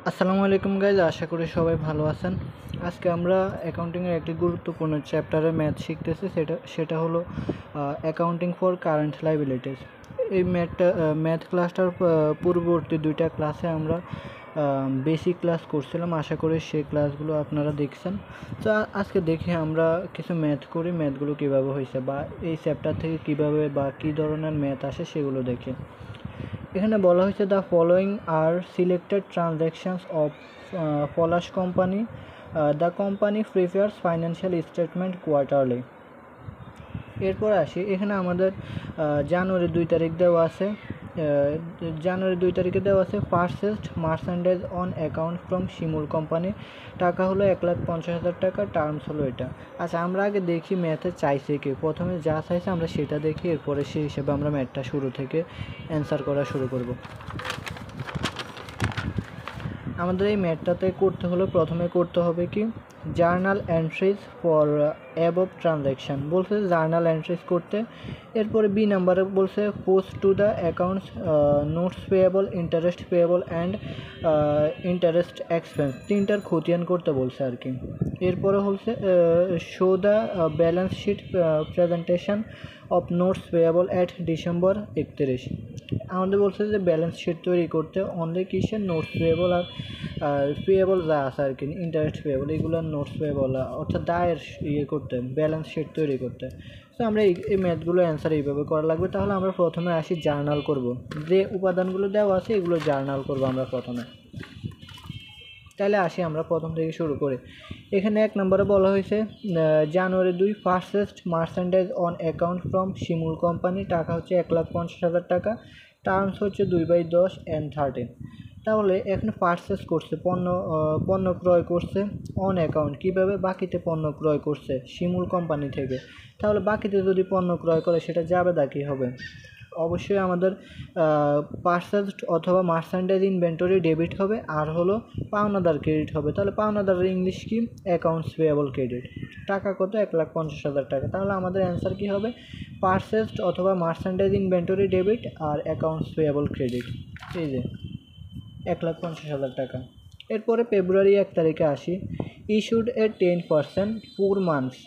আসসালামু আলাইকুম গাইজ, আশা করি সবাই ভালো আছেন। আজকে আমরা অ্যাকাউন্টিংয়ের একটি গুরুত্বপূর্ণ চ্যাপ্টারে ম্যাথ শিখতেছি। সেটা হলো অ্যাকাউন্টিং ফর কারেন্ট লাইবিলিটিস। এই ম্যাথ ক্লাসটার পূর্ববর্তী দুইটা ক্লাসে আমরা বেসিক ক্লাস করছিলাম। আশা করি সেই ক্লাসগুলো আপনারা দেখছেন। তো আজকে দেখি আমরা কিছু ম্যাথ করি, ম্যাথগুলো কীভাবে হয়েছে বা এই চ্যাপ্টার থেকে কীভাবে বা কী ধরনের ম্যাথ আসে সেগুলো দেখি। এখানে বলা হয়েছে the following are selected transactions of Palash company. The company prepares financial statement quarterly. এরপর আসি, এখানে আমাদের জানুয়ারি 2 তারিখ দেওয়া আছে। জানুয়ারি 2 তারিখে দেওয়া আছে purchased merchandise on account from Shimul company. টাকা হলো 1,50,000 টাকা, টার্মস হলো এটা। আচ্ছা, আমরা আগে দেখি ম্যাথে চাইছে কি। প্রথমে যা চাইছে আমরা সেটা দেখি, এরপরে সেই হিসেবে আমরা ম্যাথটা শুরু থেকে অ্যান্সার করা শুরু করব। আমাদের এই ম্যাথটাতে করতে হলে প্রথমে করতে হবে কি, journal entries for above transaction বলছে, জার্নাল এন্ট্রিজ করতে। এরপরে বি নাম্বারে বলছে post to the accounts notes payable, interest payable and interest expense, তিনটার খতিয়ান করতে বলছে আর কি। এরপরে হচ্ছে show the balance sheet presentation of notes payable at December 31। আমাদের বলছে যে ব্যালেন্স শিট তৈরি করতে অনলি কিসের, নোটস পেয়েবল আর পেয়েবল যা আছে আর কি, ইন্টারেস্ট পেয়েবল, এগুলোর নোটস পেয়েবল অর্থাৎ দায়ের করতে, ব্যালেন্স শিট তৈরি করতে। তো আমরা এই ম্যাথগুলো অ্যান্সার এইভাবে করা লাগবে। তাহলে আমরা প্রথমে আসি জার্নাল করব, যে উপাদানগুলো দেওয়া আছে এগুলো জার্নাল করব আমরা প্রথমে। তাহলে আসি আমরা প্রথম থেকে শুরু করি। এখানে 1 নম্বরে বলা হয়েছে জানুয়ারি 2 purchased merchandise on account from Shimul company. টাকা হচ্ছে 1,50,000 টাকা, টার্মস হচ্ছে 2/10 and 13। তাহলে এখানে পারচেস করছে, পণ্য ক্রয় করছে অন অ্যাকাউন্ট, কীভাবে, বাকিতে পণ্য ক্রয় করছে শিমুল কোম্পানি থেকে। তাহলে বাকিতে যদি পণ্য ক্রয় করে সেটা জাবেদা কী হবে? অবশ্যই আমাদের পারচেসড অথবা মার্চেন্ডাইজ ইনভেন্টরি ডেবিট হবে, আর হলো পাওনাদার ক্রেডিট হবে। তাহলে পাওনাদারের ইংলিশ কি, অ্যাকাউন্টস পেয়েবল ক্রেডিট। টাকা কত, 1,50,000 টাকা। তাহলে আমাদের অ্যান্সার কী হবে, পারচেসড অথবা মার্চেন্ডাইজ ইনভেন্টরি ডেবিট আর অ্যাকাউন্টস পেয়েবল ক্রেডিট, এই যে 1,50,000 টাকা। এরপরে ফেব্রুয়ারি 1 তারিখে আসি, ইস্যুড এ 10% 4 মান্থস।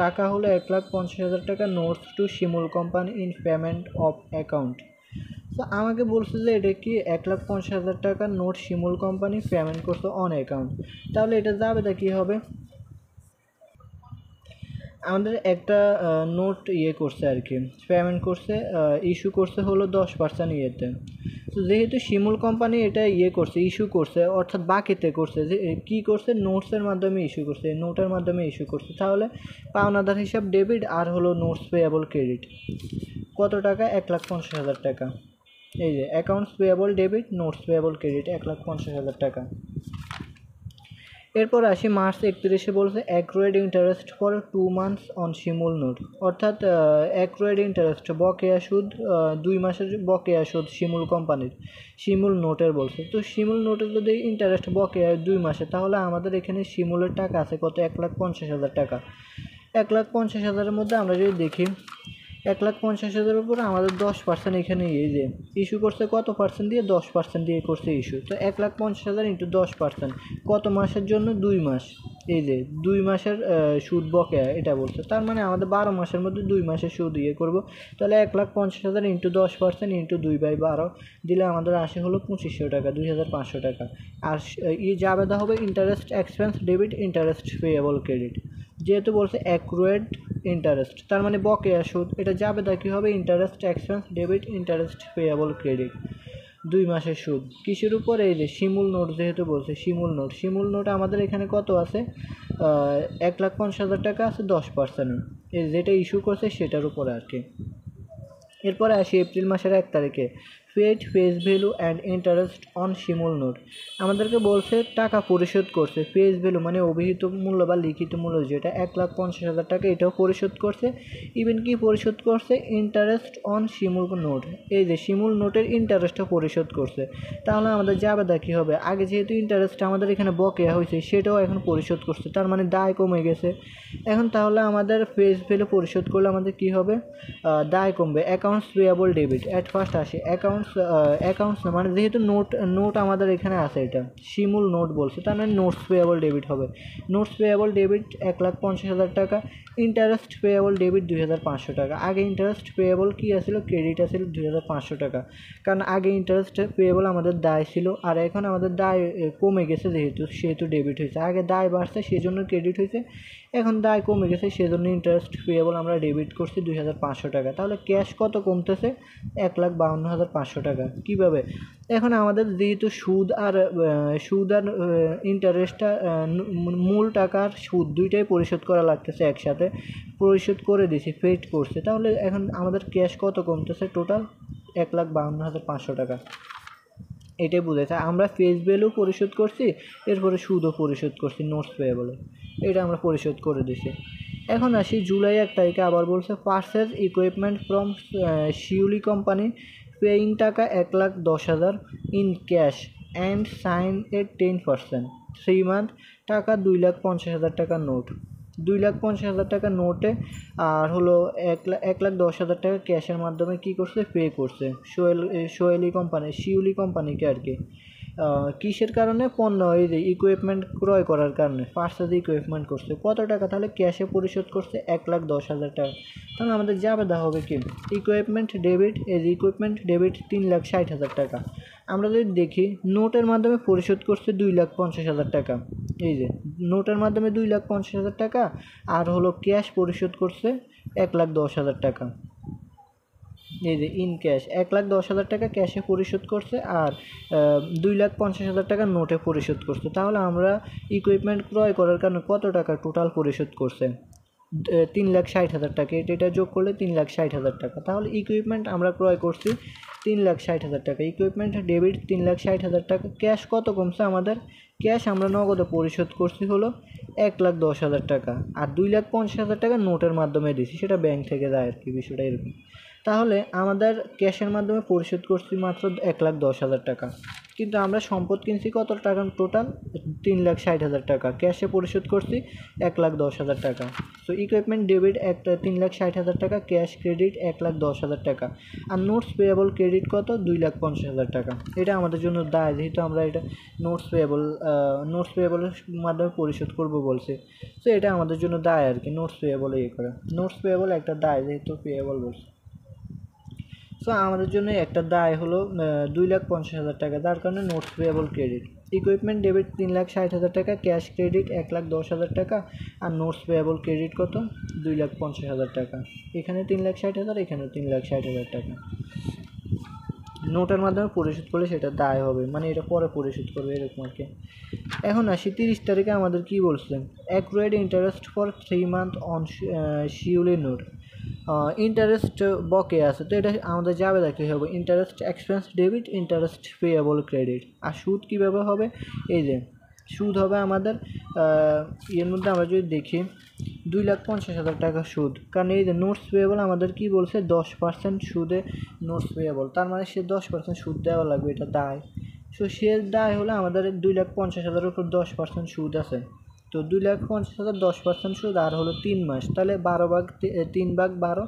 টাকা হলো 1,50,000 টাকা, notes to Shimul company in payment of account. তো আমাকে বলছে যে এটা কি 1,50,000 টাকার নোট শিমুল কোম্পানি পেমেন্ট করছে অন অ্যাকাউন্ট। তাহলে এটা যাবে কী হবে, আমাদের একটা নোট করছে আর কি, পেমেন্ট করছে, ইস্যু করছে হলো 10% ইয়েতে। তো যেহেতু শিমুল কোম্পানি এটা করছে, ইস্যু করছে, অর্থাৎ বাকিতে করছে, যে কী করছে, নোটসের মাধ্যমে ইস্যু করছে, নোটের মাধ্যমে ইস্যু করছে। তাহলে পাওনাদার হিসাব ডেবিট আর হলো নোটস পেয়েবল ক্রেডিট। কত টাকা, 1,50,000 টাকা। এই যে accounts payable debit, notes payable credit, 1,50,000 টাকা। এরপর আসি মার্চ 31-এ বলছে accrued interest for 2 months on Shimul note, অর্থাৎ অ্যাক্রুয়েড ইন্টারেস্ট বকেয়া সুদ, 2 মাসের বকেয়া সুদ শিমুল কোম্পানির, শিমুল নোটের বলছে। তো শিমুল নোটের যদি ইন্টারেস্ট বকেয়া 2 মাসে, তাহলে আমাদের এখানে শিমুলের টাকা আছে কত, 1,50,000 টাকা। 1,50,000-এর মধ্যে আমরা যদি দেখি 1,50,000-এর উপরে আমাদের 10% এখানে যে ইস্যু করছে কত পার্সেন্ট দিয়ে, 10% দিয়ে করছে ইস্যু। তো 1,50,000 ইন্টু 10% কত মাসের জন্য, 2 মাস। এই যে 2 মাসের সুদ বকেয়া এটা বলছে। তার মানে আমাদের 12 মাসের মধ্যে 2 মাসের সুদ করব। তাহলে 1,50,000 ইন্টু 10% ইন্টু 2/12 দিলে আমাদের আসে হলো 2,500 টাকা, 2,500 টাকা। আর জাবেদা হবে interest expense debit, interest payable credit. যেহেতু বলছে অ্যাক্রুয়েড ইন্টারেস্ট, তার মানে বকেয়া সুদ, এটা জাবেদা কী হবে, interest expense debit, interest payable credit, 2 মাসের সুদ। কিসের উপর, এই যে শিমুল নোট, যেহেতু বলছে শিমুল নোট আমাদের এখানে কত আছে, 1,50,000 টাকা আছে, 10%, এই যেটা ইস্যু করছে সেটার উপরে আর কি। এরপরে আসি এপ্রিল মাসের 1 তারিখে, paid face value and interest on Shimul note. আমাদেরকে বলছে টাকা পরিশোধ করছে, ফেস ভ্যালু মানে অভিহিত মূল্য বা লিখিত মূল্য, যেটা 1,50,000 টাকা, এটাও পরিশোধ করছে। ইভেন কি পরিশোধ করছে, ইন্টারেস্ট অন শিমুল নোট, এই যে শিমুল নোটের ইন্টারেস্টও পরিশোধ করছে। তাহলে আমাদের জাবেদা কী হবে, আগে যেহেতু ইন্টারেস্ট আমাদের এখানে বকেয়া হয়েছে সেটাও এখন পরিশোধ করছে, তার মানে দায় কমে গেছে। এখন তাহলে আমাদের ফেস ভ্যালু পরিশোধ করলে আমাদের কী হবে, দায় কমবে, accounts payable debit. At first আসে অ্যাকাউন্টস অ্যাকাউন্টস না, মানে যেহেতু নোট আমাদের এখানে আছে, এটা শিমুল নোট বলছে, তার মানে নোটস পেয়েবল ডেবিট হবে। নোটস পেয়েবল ডেবিট 1,50,000 টাকা, ইন্টারেস্ট পেয়েবল ডেবিট 2,500 টাকা। আগে ইন্টারেস্ট পেয়েবল কী আসছিল, ক্রেডিট আসছিল 2,500 টাকা, কারণ আগে ইন্টারেস্ট পেয়েবল আমাদের দায় ছিল, আর এখন আমাদের দায় কমে গেছে, সেহেতু ডেবিট হয়েছে। আগে দায় বাড়ছে সেই জন্য ক্রেডিট হয়েছে, এখন দায় কমে গেছে সেজন্য ইন্টারেস্ট পেয়েবল আমরা ডেবিট করছি 2,500 টাকা। তাহলে ক্যাশ কত কমতেছে, 1,52,500 টাকা। কীভাবে, এখন আমাদের যেহেতু সুদ আর ইন্টারেস্টটা মূল টাকার সুদ দুইটাই পরিশোধ করা লাগতেছে, একসাথে পরিশোধ করে দিছি, পেড করছে, তাহলে এখন আমাদের ক্যাশ কত কমতেছে, টোটাল 1,52,500 টাকা। এটাই বুঝেছে, আমরা ফেস ভ্যালু পরিশোধ করছি, এরপরে সুদও পরিশোধ করছি নোটস পেয়েবলে, এটা আমরা পরিশোধ করে দিছি। এখন আসি জুলাই 1 তারিখে আবার বলছে purchase equipment from Shiuli company paying টাকা 1,10,000 in cash and sign a 10%, 3 month টাকা 2,50,000 টাকা নোট, 2,50,000 টাকা নোটে আর হলো 1,10,000 টাকা ক্যাশের মাধ্যমে কী করছে, পে করছে শিউলি কোম্পানিকে আর কি। কিসের কারণে, পণ্য এই যে ইকুইপমেন্ট ক্রয় করার কারণে পারচেজ ইকুইপমেন্ট করছে, কত টাকা, তাহলে ক্যাশে পরিশোধ করছে 1,10,000 টাকা। তাহলে আমাদের জাবেদা হবে কি, ইকুইপমেন্ট ডেবিট, এই যে ইকুইপমেন্ট ডেবিট 3,60,000 টাকা। আমরা যদি দেখি নোটের মাধ্যমে পরিশোধ করছে 2,50,000 টাকা, এই যে নোটের মাধ্যমে 2,50,000 টাকা, আর হলো ক্যাশ পরিশোধ করছে 1,10,000 টাকা। এই যে ইন ক্যাশ 1,10,000 টাকা ক্যাশে পরিশোধ করছে, আর 2,50,000 টাকা নোটে পরিশোধ করছে। তাহলে আমরা ইকুইপমেন্ট ক্রয় করার কারণে কত টাকা টোটাল পরিশোধ করছে, 3,60,000 টাকা, এটা যোগ করলে 3,60,000 টাকা। তাহলে ইকুইপমেন্ট আমরা ক্রয় করছি 3,60,000 টাকা, ইকুইপমেন্ট ডেবিট 3,60,000 টাকা। ক্যাশ কত কমছে আমাদের, ক্যাশ আমরা নগদে পরিশোধ করছি হলো 1,10,000 টাকা, আর 2,50,000 টাকা নোটের মাধ্যমে দিছি, সেটা ব্যাংক থেকে যায় আর কি, বিষয়টা এরকম। তাহলে আমাদের ক্যাশের মাধ্যমে পরিশোধ করছি মাত্র 1,10,000 টাকা, কিন্তু আমরা সম্পদ কিনছি কত টাকা, টোটাল 3,60,000 টাকা, ক্যাশে পরিশোধ করছি 1,10,000 টাকা। তো ইকুইপমেন্ট ডেবিট 3,60,000 টাকা, ক্যাশ ক্রেডিট 1,10,000 টাকা, আর নোটস পেয়েবল ক্রেডিট কত, 2,50,000 টাকা। এটা আমাদের জন্য দায়, যেহেতু আমরা এটা নোটস পেয়েবলের মাধ্যমে পরিশোধ করব বলছি, তো এটা আমাদের জন্য দায় আর কি, নোটস পেয়েবল করা, নোটস পেয়েবল একটা দায়, যেহেতু পেয়েবল বলছে। সো আমাদের জন্য একটা দায় হলো 2,50,000 টাকা, যার কারণে notes payable credit. Equipment debit 3,60,000 টাকা, ক্যাশ ক্রেডিট 1,10,000 টাকা, আর নোটস পেয়েবল ক্রেডিট কত, 2,50,000 টাকা। এখানে 3,60,000, এখানে 3,60,000 টাকা। নোটের মাধ্যমে পরিশোধ করলে সেটা দায় হবে, মানে এটা পরে পরিশোধ করবে এরকম আর কি। এখন আসি 30 তারিখে আমাদের কি বলছিলেন, accrued interest for 3 month on Shiuli note. Interest বকে আছে, তো এটা আমাদের যাবে দেখতে হবে interest expense debit, interest payable credit. আর সুদ কীভাবে হবে, এই যে সুদ হবে আমাদের এর মধ্যে আমরা যদি দেখি 2,50,000 টাকা সুদ, কারণ এই যে নোটস পেয়েবল আমাদের কি বলছে 10% সুদে নোটস পেয়েবল, তার মানে সে 10% সুদ দেওয়া লাগবে, এটা দায়। সো সে দায় হলে আমাদের 2,50,000 উপর 10% সুদ আছে, তো 2,50,000 10% সুদ, আর হলো 3 মাস, তাহলে 3/12,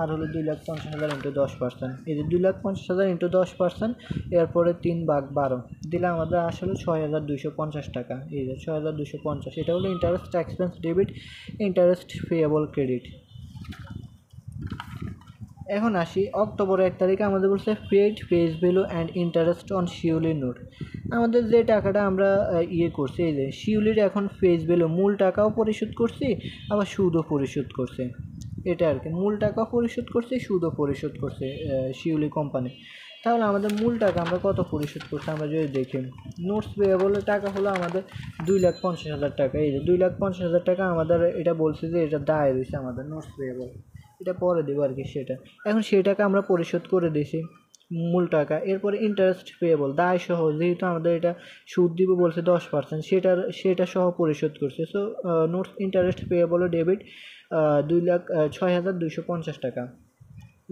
আর হলো 2,50,000 ইন্টু 10%, এই যে 2,50,000 ইন্টু 10%, এরপরে 3/12 দিলে আমাদের আসলে 6,250 টাকা, এই যে 6,250, এটা হলো interest expense debit, interest payable credit. এখন আসি অক্টোবর 1 তারিখে আমাদের বলছে paid face value and interest on Shiuli note. আমাদের যে টাকাটা আমরা করছি, এই যে শিউলির এখন ফেস ভ্যালু, মূল টাকাও পরিশোধ করছি, আবার সুদও পরিশোধ করছে, এটা আর কি, মূল টাকাও পরিশোধ করছি, সুদও পরিশোধ করছে শিউলি কোম্পানি। তাহলে আমাদের মূল টাকা আমরা কত পরিশোধ করছি, আমরা যদি দেখি নোটস পেয়েবলের টাকা হলো আমাদের 2,50,000 টাকা, এই যে 2,50,000 টাকা আমাদের, এটা বলছে যে এটা দায় দিয়েছে আমাদের নোটস পেয়েবল, এটা পরে দেবো আর কি সেটা। এখন সেই টাকা আমরা পরিশোধ করে দিয়েছি মূল টাকা, এরপরে ইন্টারেস্ট পেয়েবল দায় সহ, যেহেতু আমাদের এটা সুদ দিব বলছে 10%, সেটা সহ পরিশোধ করছে। So notes interest payable debit 6,250 টাকা,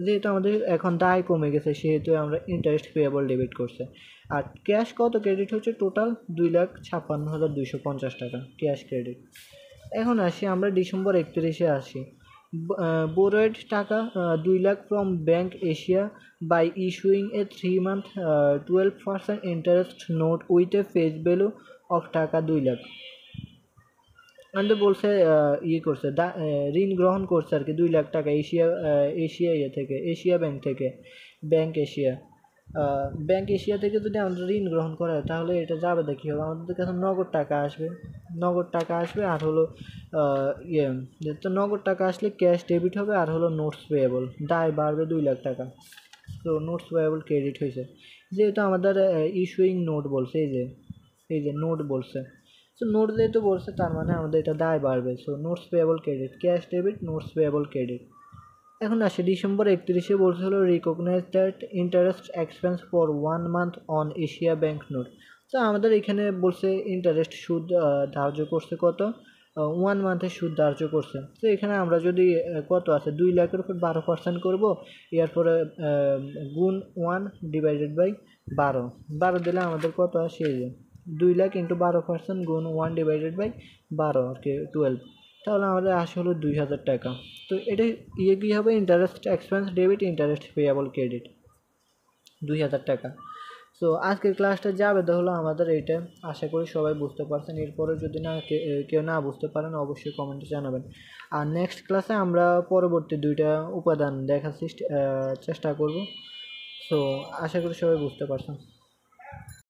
যেহেতু আমাদের এখন দায় কমে গেছে সেহেতু আমরা ইন্টারেস্ট পেয়েবল ডেবিট করছে। আর ক্যাশ কত ক্রেডিট হচ্ছে, টোটাল 2,56,250 টাকা ক্যাশ ক্রেডিট। এখন আসি আমরা ডিসেম্বর 31-এ আসি, borrowed টাকা 2 lakh from Bank Asia by issuing a 3-month 12% interest note with a face value of টাকা 2 লাখ। আমাদের বলছে করছে ঋণ গ্রহণ করছে আর কি 2 লাখ টাকা এশিয়া থেকে Asia bank Asia bank Asia থেকে যদি আমাদের ঋণ গ্রহণ করা হয় তাহলে এটা যাবে দেখি হবে আমাদের কাছে নগদ টাকা আসবে আর হলো তো নগদ টাকা আসলে ক্যাশ ডেবিট হবে আর হলো নোটস পেয়েবল দায় বাড়বে 2 লাখ টাকা। তো নোটস পেয়েবল ক্রেডিট হয়েছে যেহেতু আমাদের ইস্যুইং নোট বলছে এই যে নোট বলছে। সো নোট যেহেতু বলছে তার মানে আমাদের এটা দায় বাড়বে। So notes payable credit cash debit notes payable credit. এখন আসে ডিসেম্বর 31 বলছে হলো recognise that interest expense for 1 month on Asia bank note. তো আমাদের এখানে বলছে ইন্টারেস্ট সুদ ধার্য করছে কত 1 মান্থের সুদ ধার্য করছে। তো এখানে আমরা যদি কত আছে 2 লাখের উপর 12% করবো এরপরে গুণ 1 ডিভাইডেড বাই 12 দিলে আমাদের কত আসে 2 লাখ ইন্টু 12% গুণ 1 ডিভাইডেড বাই 12 আর কি 12 তাহলে আমাদের আসে হলো 2000 টাকা। তো এটা কী হবে interest expense debit interest payable credit 2000 টাকা। সো আজকের ক্লাসটা যাবে হলো আমাদের এইটা আশা করি সবাই বুঝতে পারছেন। এরপরে যদি না কেউ না বুঝতে পারেন অবশ্যই কমেন্টে জানাবেন। আর নেক্সট ক্লাসে আমরা পরবর্তী 2টা উপাদান দেখার চেষ্টা করব। সো আশা করি সবাই বুঝতে পারছেন।